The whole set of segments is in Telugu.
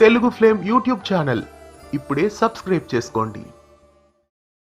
Telugu flame YouTube channel. ఇప్పుడే సబ్స్క్రైబ్ చేసుకోండి.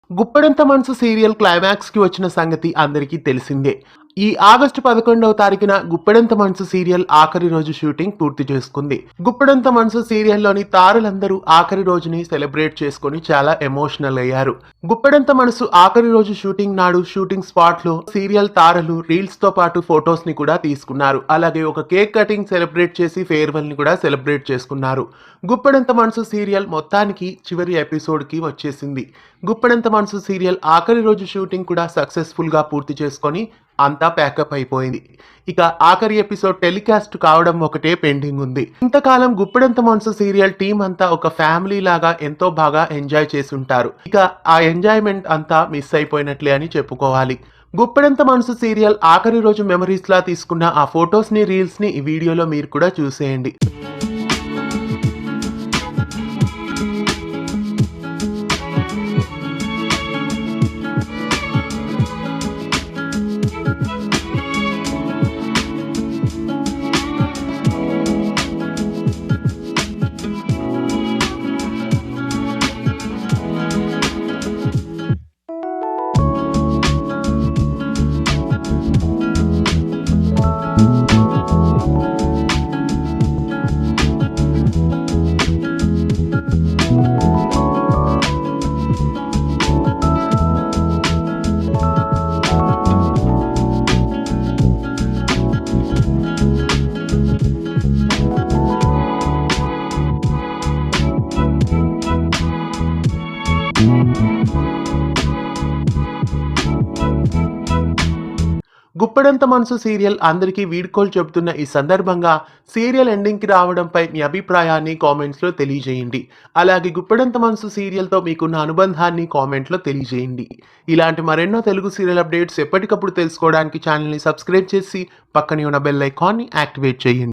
గుప్పెడంత మనసు సీరియల్ క్లైమాక్స్ కి వచ్చిన సంగతి అందరికీ తెలిసిందే. ఈ ఆగస్టు 11వ తారీఖున గుప్పెడంత మనసు సీరియల్ ఆఖరి రోజు షూటింగ్ పూర్తి చేసుకుంది. గుప్పెడంత మనసు సీరియల్లోని తారలందరూ ఆఖరి రోజుని సెలబ్రేట్ చేసుకుని చాలా ఎమోషనల్ అయ్యారు. గుప్పెడంత మనసు ఆఖరి రోజు షూటింగ్ నాడు షూటింగ్ స్పాట్ లో సీరియల్ తారలు రీల్స్ తో పాటు ఫొటోస్ ని కూడా తీసుకున్నారు. అలాగే ఒక కేక్ కటింగ్ సెలబ్రేట్ చేసి ఫేర్వెల్ ని కూడా సెలబ్రేట్ చేసుకున్నారు. గుప్పెడంత మనసు సీరియల్ మొత్తానికి చివరి ఎపిసోడ్ కి వచ్చేసింది. గుప్పెడంత మనసు సీరియల్ ఆఖరి రోజు షూటింగ్ కూడా సక్సెస్ఫుల్ గా పూర్తి చేసుకొని అంతా ప్యాకప్ అయిపోయింది. ఇక ఆఖరి ఎపిసోడ్ టెలికాస్ట్ కావడం ఒకటే పెండింగ్ ఉంది. ఇంతకాలం గుప్పెడంత మనసు సీరియల్ టీం అంతా ఒక ఫ్యామిలీ లాగా ఎంతో బాగా ఎంజాయ్ చేసి ఉంటారు. ఇక ఆ ఎంజాయ్మెంట్ అంతా మిస్ అయిపోయినట్లే అని చెప్పుకోవాలి. గుప్పెడంత మనసు సీరియల్ ఆఖరి రోజు మెమరీస్ లా తీసుకున్న ఆ ఫొటోస్ ని రీల్స్ ని ఈ వీడియోలో మీరు కూడా చూసేయండి. గుప్పెడంత మనసు సీరియల్ అందరికీ వీడ్కోలు చెబుతున్న ఈ సందర్భంగా సీరియల్ ఎండింగ్ కి రావడంపై మీ అభిప్రాయాన్ని కామెంట్స్ లో తెలియజేయండి. అలాగే గుప్పెడంత మనసు సీరియల్ తో మీకున్న అనుబంధాన్ని కామెంట్ లో తెలియజేయండి. ఇలాంటి మరెన్నో తెలుగు సీరియల్ అప్డేట్స్ ఎప్పటికప్పుడు తెలుసుకోవడానికి ఛానల్ ని సబ్స్క్రైబ్ చేసి పక్కనే ఉన్న బెల్ ఐకాన్ ని యాక్టివేట్ చేయండి.